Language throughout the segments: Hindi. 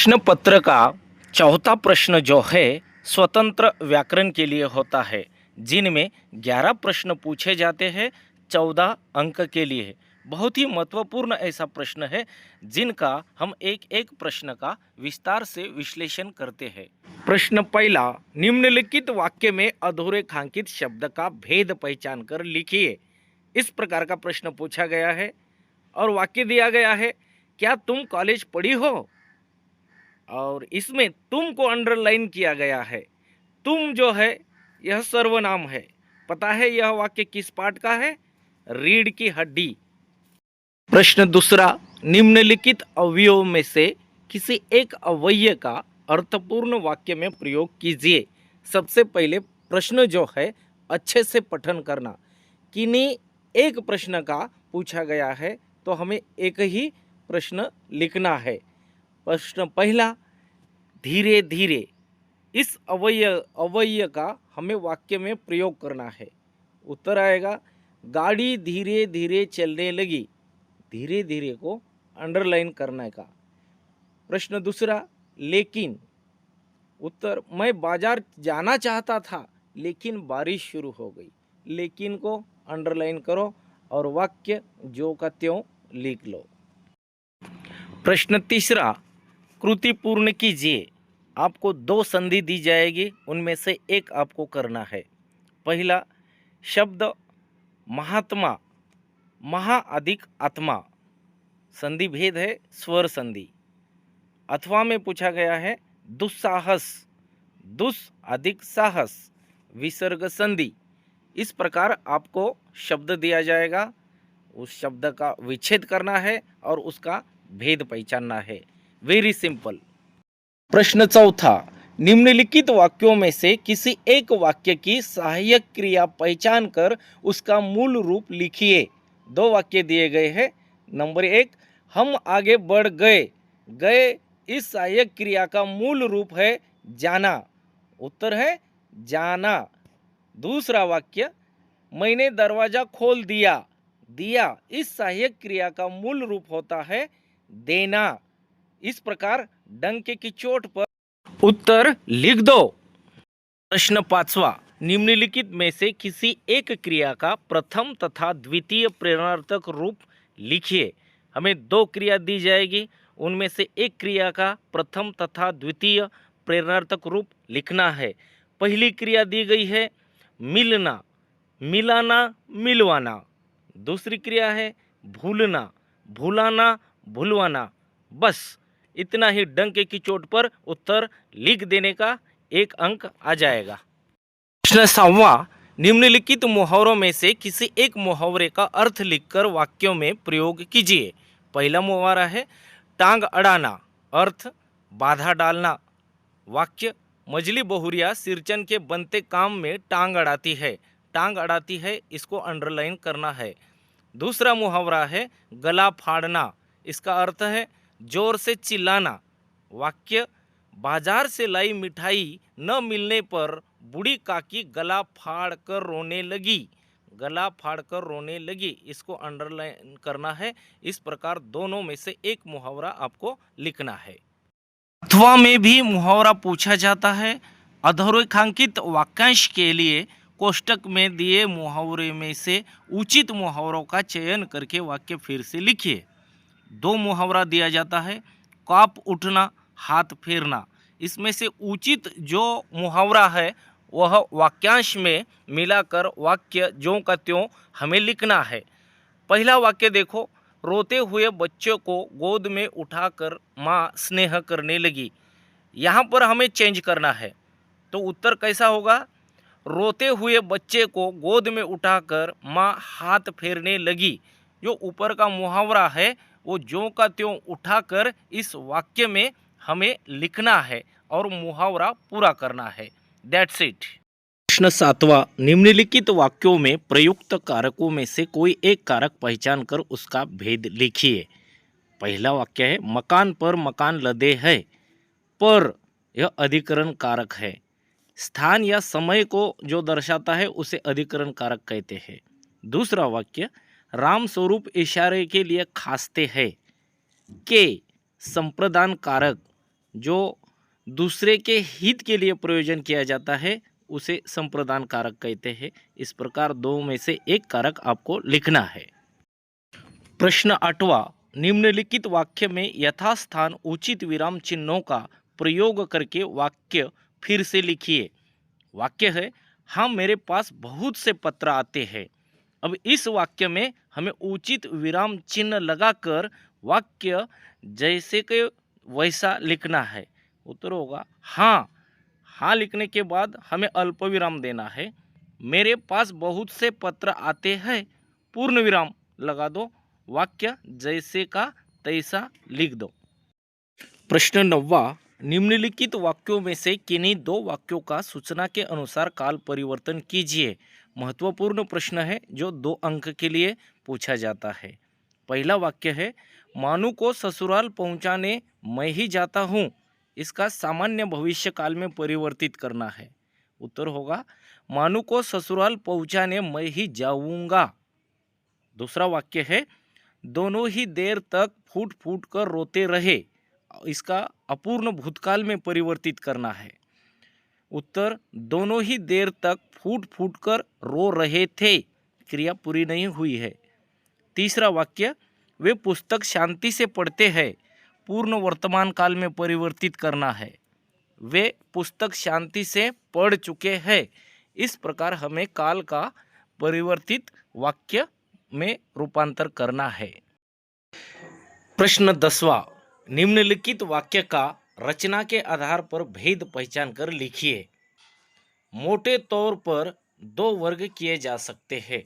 प्रश्न पत्र का चौथा प्रश्न जो है स्वतंत्र व्याकरण के लिए होता है, जिनमें 11 प्रश्न पूछे जाते हैं 14 अंक के लिए। बहुत ही महत्वपूर्ण ऐसा प्रश्न है जिनका हम एक एक प्रश्न का विस्तार से विश्लेषण करते हैं। प्रश्न पहला, निम्नलिखित वाक्य में अधोरेखांकित शब्द का भेद पहचान कर लिखिए। इस प्रकार का प्रश्न पूछा गया है और वाक्य दिया गया है, क्या तुम कॉलेज पढ़ी हो? और इसमें तुम को अंडरलाइन किया गया है। तुम जो है यह सर्वनाम है। पता है यह वाक्य किस पार्ट का है? रीढ़ की हड्डी। प्रश्न दूसरा, निम्नलिखित अवयवों में से किसी एक अवयव का अर्थपूर्ण वाक्य में प्रयोग कीजिए। सबसे पहले प्रश्न जो है अच्छे से पठन करना। किन्हीं एक प्रश्न का पूछा गया है तो हमें एक ही प्रश्न लिखना है। प्रश्न पहला, धीरे धीरे। इस अवयव का हमें वाक्य में प्रयोग करना है। उत्तर आएगा, गाड़ी धीरे धीरे चलने लगी। धीरे धीरे को अंडरलाइन करने का। प्रश्न दूसरा, लेकिन। उत्तर, मैं बाजार जाना चाहता था लेकिन बारिश शुरू हो गई। लेकिन को अंडरलाइन करो और वाक्य जो का त्यों लिख लो। प्रश्न तीसरा, कृति पूर्ण कीजिए। आपको 2 संधि दी जाएगी, उनमें से एक आपको करना है। पहला शब्द महात्मा, महा अधिक आत्मा, संधि भेद है स्वर संधि। अथवा में पूछा गया है दुस्साहस, दुस अधिक साहस, विसर्ग संधि। इस प्रकार आपको शब्द दिया जाएगा, उस शब्द का विच्छेद करना है और उसका भेद पहचानना है। Very simple. प्रश्न चौथा, निम्नलिखित वाक्यों में से किसी एक वाक्य की सहायक क्रिया पहचान कर उसका मूल रूप लिखिए। 2 वाक्य दिए गए हैं। नंबर 1, हम आगे बढ़ गए। गए इस सहायक क्रिया का मूल रूप है जाना। उत्तर है जाना। दूसरा वाक्य, मैंने दरवाजा खोल दिया। दिया इस सहायक क्रिया का मूल रूप होता है देना। इस प्रकार डंके की चोट पर उत्तर लिख दो। प्रश्न 5वां, निम्नलिखित में से किसी एक क्रिया का प्रथम तथा द्वितीय प्रेरणार्थक रूप लिखिए। हमें 2 क्रिया दी जाएगी, उनमें से एक क्रिया का प्रथम तथा द्वितीय प्रेरणार्थक रूप लिखना है। पहली क्रिया दी गई है मिलना, मिलाना, मिलवाना। दूसरी क्रिया है भूलना, भुलाना, भुलवाना। बस इतना ही डंके की चोट पर उत्तर लिख देने का 1 अंक आ जाएगा। प्रश्न 7वां, निम्नलिखित मुहावरों में से किसी एक मुहावरे का अर्थ लिखकर वाक्यों में प्रयोग कीजिए। पहला मुहावरा है टांग अड़ाना, अर्थ बाधा डालना। वाक्य, मजली बहुरिया सिरचन के बनते काम में टांग अड़ाती है। टांग अड़ाती है, इसको अंडरलाइन करना है। दूसरा मुहावरा है गला फाड़ना। इसका अर्थ है जोर से चिल्लाना। वाक्य, बाजार से लाई मिठाई न मिलने पर बूढ़ी काकी गला फाड़ कर रोने लगी। गला फाड़ कर रोने लगी, इसको अंडरलाइन करना है। इस प्रकार दोनों में से एक मुहावरा आपको लिखना है। अथवा में भी मुहावरा पूछा जाता है। अधोरेखांकित वाक्यांश के लिए कोष्टक में दिए मुहावरे में से उचित मुहावरों का चयन करके वाक्य फिर से लिखिए। 2 मुहावरा दिया जाता है, काँप उठना, हाथ फेरना। इसमें से उचित जो मुहावरा है वह वाक्यांश में मिलाकर वाक्य ज्यों का त्यों हमें लिखना है। पहला वाक्य देखो, रोते हुए बच्चे को गोद में उठाकर माँ स्नेह करने लगी। यहाँ पर हमें चेंज करना है, तो उत्तर कैसा होगा? रोते हुए बच्चे को गोद में उठाकर माँ हाथ फेरने लगी। जो ऊपर का मुहावरा है वो ज्यों का त्यों उठाकर इस वाक्य में हमें लिखना है और मुहावरा पूरा करना है। That's it. प्रश्न 7वां, निम्नलिखित वाक्यों में प्रयुक्त कारकों में से कोई एक कारक पहचान कर उसका भेद लिखिए। पहला वाक्य है मकान पर मकान लदे है। पर यह अधिकरण कारक है। स्थान या समय को जो दर्शाता है उसे अधिकरण कारक कहते हैं। दूसरा वाक्य, राम स्वरूप इशारे के लिए खांसते हैं। के संप्रदान कारक जो दूसरे के हित के लिए प्रयोजन किया जाता है उसे संप्रदान कारक कहते हैं। इस प्रकार दो में से एक कारक आपको लिखना है। प्रश्न 8वां, निम्नलिखित वाक्य में यथास्थान उचित विराम चिन्हों का प्रयोग करके वाक्य फिर से लिखिए। वाक्य है, हाँ मेरे पास बहुत से पत्र आते हैं। अब इस वाक्य में हमें उचित विराम चिन्ह लगाकर वाक्य जैसे कि वैसा लिखना है। उत्तर होगा हाँ। हाँ लिखने के बाद हमें अल्प विराम देना है। मेरे पास बहुत से पत्र आते हैं, पूर्ण विराम लगा दो, वाक्य जैसे का तैसा लिख दो। प्रश्न 9वां, निम्नलिखित वाक्यों में से किन्हीं दो वाक्यों का सूचना के अनुसार काल परिवर्तन कीजिए। महत्वपूर्ण प्रश्न है जो 2 अंक के लिए पूछा जाता है। पहला वाक्य है, मानू को ससुराल पहुंचाने मैं ही जाता हूं। इसका सामान्य भविष्य काल में परिवर्तित करना है। उत्तर होगा, मानू को ससुराल पहुंचाने मैं ही जाऊंगा। दूसरा वाक्य है, दोनों ही देर तक फूट फूट कर रोते रहे। इसका अपूर्ण भूतकाल में परिवर्तित करना है। उत्तर, दोनों ही देर तक फूट फूट कर रो रहे थे, क्रिया पूरी नहीं हुई है। तीसरा वाक्य, वे पुस्तक शांति से पढ़ते हैं, पूर्ण वर्तमान काल में परिवर्तित करना है। वे पुस्तक शांति से पढ़ चुके हैं। इस प्रकार हमें काल का परिवर्तित वाक्य में रूपांतर करना है। प्रश्न 10वां, निम्नलिखित वाक्य का रचना के आधार पर भेद पहचान कर लिखिए। मोटे तौर पर 2 वर्ग किए जा सकते हैं।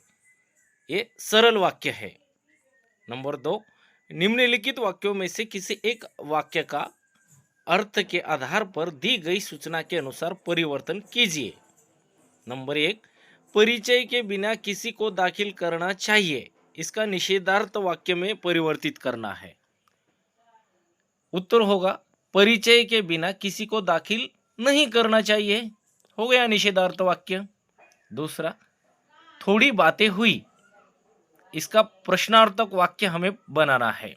ये सरल वाक्य है। नंबर 2, निम्नलिखित वाक्यों में से किसी एक वाक्य का अर्थ के आधार पर दी गई सूचना के अनुसार परिवर्तन कीजिए। नंबर 1, परिचय के बिना किसी को दाखिल करना चाहिए। इसका निषेधार्थ वाक्य में परिवर्तित करना है। उत्तर होगा, परिचय के बिना किसी को दाखिल नहीं करना चाहिए। हो गया निषेधार्थ वाक्य। दूसरा, थोड़ी बातें हुई। इसका प्रश्नार्थक वाक्य हमें बनाना है।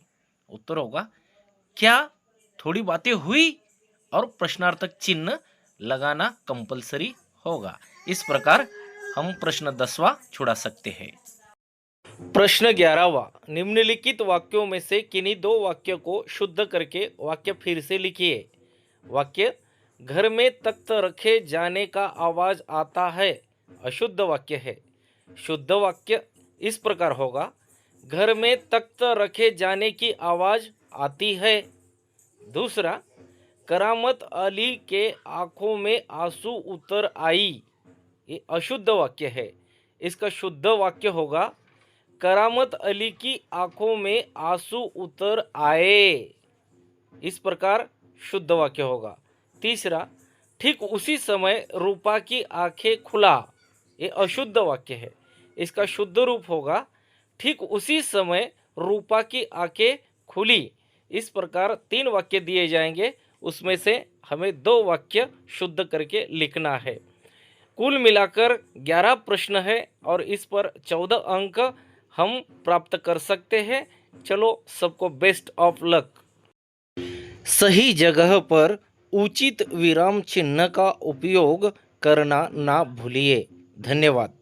उत्तर होगा, क्या थोड़ी बातें हुई, और प्रश्नार्थक चिन्ह लगाना कंपलसरी होगा। इस प्रकार हम प्रश्न 10वां छुड़ा सकते हैं। प्रश्न 11वां, निम्नलिखित वाक्यों में से किन्हीं 2 वाक्य को शुद्ध करके वाक्य फिर से लिखिए। वाक्य, घर में तख्त रखे जाने का आवाज आता है, अशुद्ध वाक्य है। शुद्ध वाक्य इस प्रकार होगा, घर में तख्त रखे जाने की आवाज आती है। दूसरा, करामत अली के आंखों में आंसू उतर आई। ये अशुद्ध वाक्य है। इसका शुद्ध वाक्य होगा, करामत अली की आंखों में आंसू उतर आए। इस प्रकार शुद्ध वाक्य होगा। तीसरा, ठीक उसी समय रूपा की आंखें खुला। ये अशुद्ध वाक्य है। इसका शुद्ध रूप होगा, ठीक उसी समय रूपा की आंखें खुली। इस प्रकार 3 वाक्य दिए जाएंगे, उसमें से हमें 2 वाक्य शुद्ध करके लिखना है। कुल मिलाकर 11 प्रश्न है और इस पर 14 अंक हम प्राप्त कर सकते हैं। चलो, सबको बेस्ट ऑफ लक। सही जगह पर उचित विराम चिन्ह का उपयोग करना ना भूलिए। धन्यवाद।